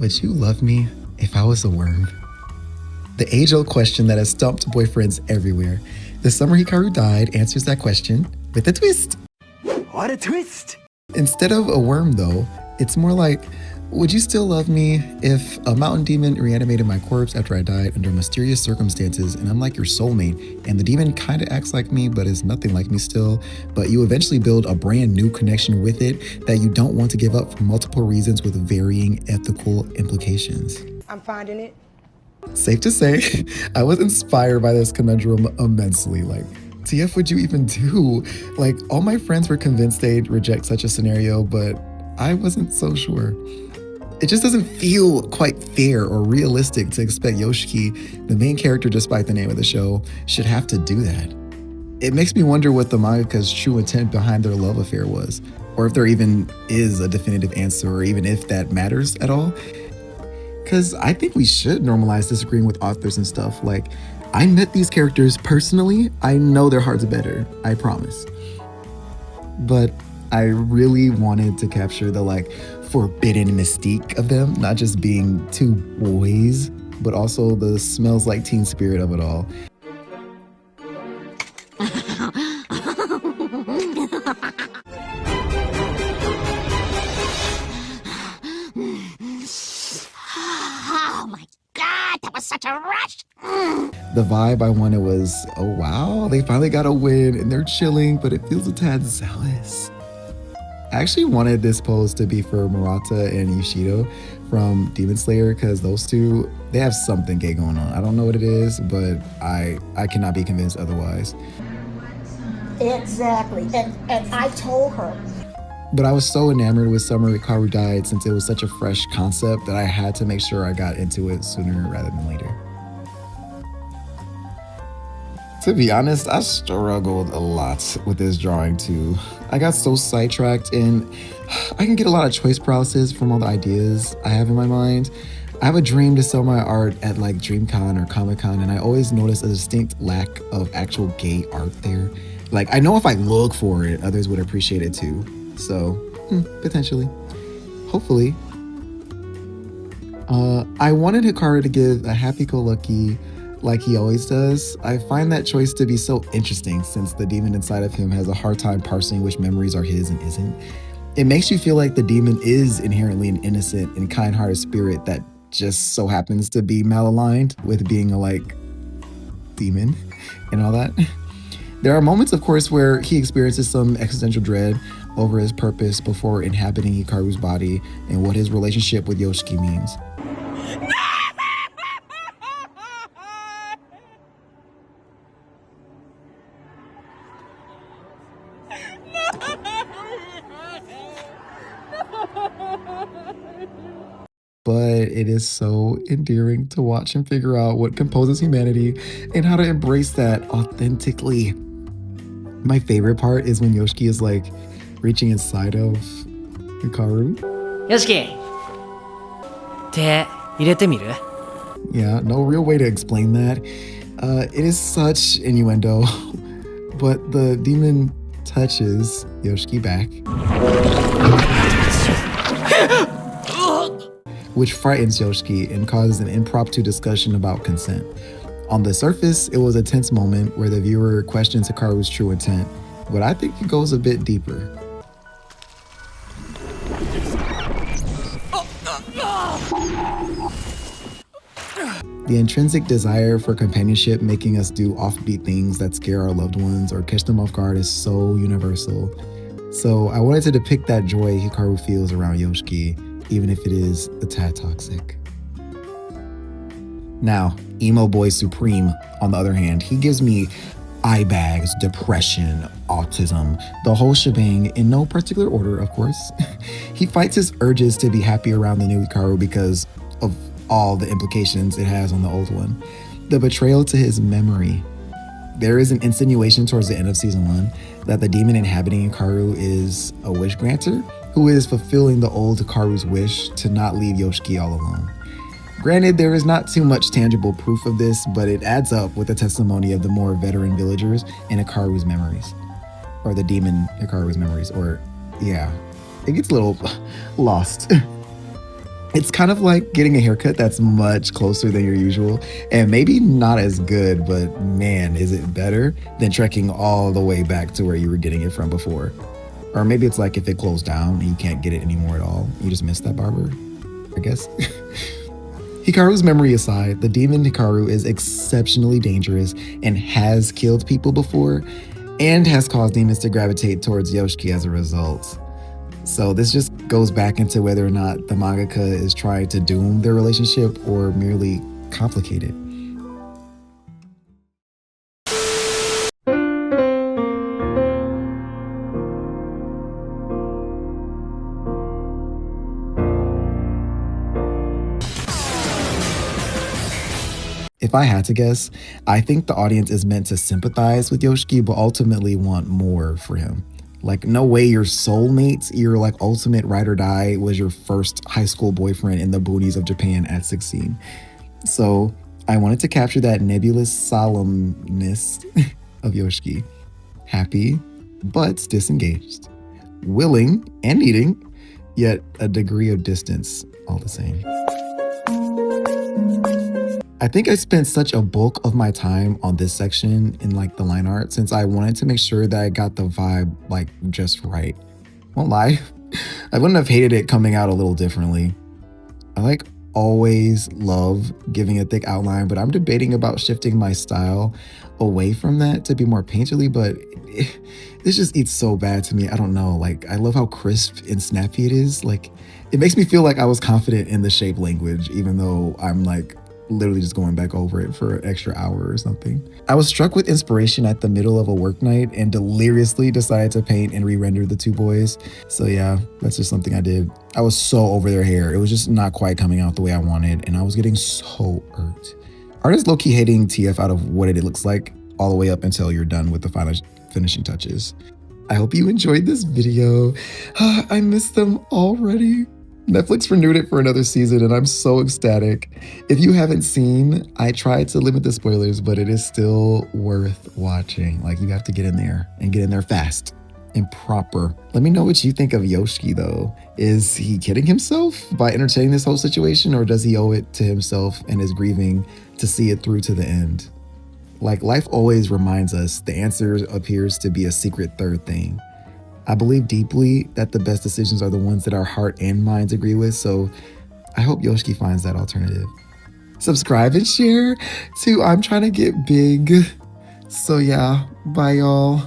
Would you love me if I was a worm? The age-old question that has stumped boyfriends everywhere. The summer Hikaru died answers that question with a twist. What a twist! Instead of a worm, though, it's more like, would you still love me if a mountain demon reanimated my corpse after I died under mysterious circumstances and I'm like your soulmate and the demon kind of acts like me but is nothing like me still, but you eventually build a brand new connection with it that you don't want to give up for multiple reasons with varying ethical implications? I'm finding it. Safe to say, I was inspired by this conundrum immensely. Like, TF would you even do? Like, all my friends were convinced they'd reject such a scenario, but I wasn't so sure. It just doesn't feel quite fair or realistic to expect Yoshiki, the main character despite the name of the show, should have to do that. It makes me wonder what the mangaka's true intent behind their love affair was, or if there even is a definitive answer, or even if that matters at all. Because I think we should normalize disagreeing with authors and stuff. Like, I met these characters personally. I know their hearts better, I promise. But I really wanted to capture the forbidden mystique of them, not just being two boys, but also the smells like teen spirit of it all. Oh my god, that was such a rush! The vibe I wanted was, oh wow, they finally got a win and they're chilling, but it feels a tad zealous. I actually wanted this pose to be for Murata and Yoshido from Demon Slayer because those two, they have something gay going on. I don't know what it is, but I cannot be convinced otherwise. Exactly. And I told her. But I was so enamored with Summer Hikaru died since it was such a fresh concept that I had to make sure I got into it sooner rather than later. To be honest, I struggled a lot with this drawing too. I got so sidetracked and I can get a lot of choice paralysis from all the ideas I have in my mind. I have a dream to sell my art at DreamCon or Comic-Con, and I always notice a distinct lack of actual gay art there. I know if I look for it, others would appreciate it too. So, potentially. Hopefully. I wanted Hikaru to give a happy-go-lucky like he always does. I find that choice to be so interesting since the demon inside of him has a hard time parsing which memories are his and isn't. It makes you feel like the demon is inherently an innocent and kind-hearted spirit that just so happens to be malaligned with being a demon and all that. There are moments, of course, where he experiences some existential dread over his purpose before inhabiting Hikaru's body and what his relationship with Yoshiki means. But it is so endearing to watch him figure out what composes humanity and how to embrace that authentically. My favorite part is when Yoshiki is reaching inside of Hikaru. Yoshiki! 手入れてみる? Yeah, no real way to explain that. It is such innuendo, but the demon touches Yoshiki back, which frightens Yoshiki and causes an impromptu discussion about consent. On the surface, it was a tense moment where the viewer questions Hikaru's true intent, but I think it goes a bit deeper. The intrinsic desire for companionship making us do offbeat things that scare our loved ones or catch them off guard is so universal. So I wanted to depict that joy Hikaru feels around Yoshiki, even if it is a tad toxic. Now, Emo Boy Supreme, on the other hand, he gives me eye bags, depression, autism, the whole shebang in no particular order, of course. He fights his urges to be happy around the new Hikaru because of all the implications it has on the old one. The betrayal to his memory. There is an insinuation towards the end of season 1 that the demon inhabiting Hikaru is a wish granter who is fulfilling the old Hikaru's wish to not leave Yoshiki all alone. Granted, there is not too much tangible proof of this, but it adds up with the testimony of the more veteran villagers and Hikaru's memories. Or the demon Hikaru's memories, or yeah, it gets a little lost. It's kind of like getting a haircut that's much closer than your usual, and maybe not as good, but man, is it better than trekking all the way back to where you were getting it from before. Or maybe it's like if it closed down and you can't get it anymore at all. You just missed that barber, I guess. Hikaru's memory aside, the demon Hikaru is exceptionally dangerous and has killed people before and has caused demons to gravitate towards Yoshiki as a result. So this just goes back into whether or not the mangaka is trying to doom their relationship or merely complicate it. If I had to guess, I think the audience is meant to sympathize with Yoshiki, but ultimately want more for him. Like, no way your soulmate, your like ultimate ride or die, was your first high school boyfriend in the boonies of Japan at 16. So I wanted to capture that nebulous solemnness of Yoshiki. Happy, but disengaged. Willing and needing, yet a degree of distance all the same. I think I spent such a bulk of my time on this section in like the line art since I wanted to make sure that I got the vibe like just right. Won't lie, I wouldn't have hated it coming out a little differently. I like always love giving a thick outline, but I'm debating about shifting my style away from that to be more painterly, but this just eats so bad to me. I don't know, like I love how crisp and snappy it is. Like it makes me feel like I was confident in the shape language, even though I'm like literally just going back over it for an extra hour or something. I was struck with inspiration at the middle of a work night and deliriously decided to paint and re-render the two boys. So yeah, that's just something I did. I was so over their hair. It was just not quite coming out the way I wanted, and I was getting so irked. Artists low-key hating TF out of what it looks like all the way up until you're done with the final finishing touches. I hope you enjoyed this video. I missed them already. Netflix renewed it for another season and I'm so ecstatic. If you haven't seen, I tried to limit the spoilers, but it is still worth watching. Like you have to get in there and get in there fast and proper. Let me know what you think of Yoshiki though. Is he kidding himself by entertaining this whole situation, or does he owe it to himself and his grieving to see it through to the end? Like life always reminds us, the answer appears to be a secret third thing. I believe deeply that the best decisions are the ones that our heart and minds agree with, so I hope Yoshiki finds that alternative. Subscribe and share too. I'm trying to get big. So yeah, bye y'all.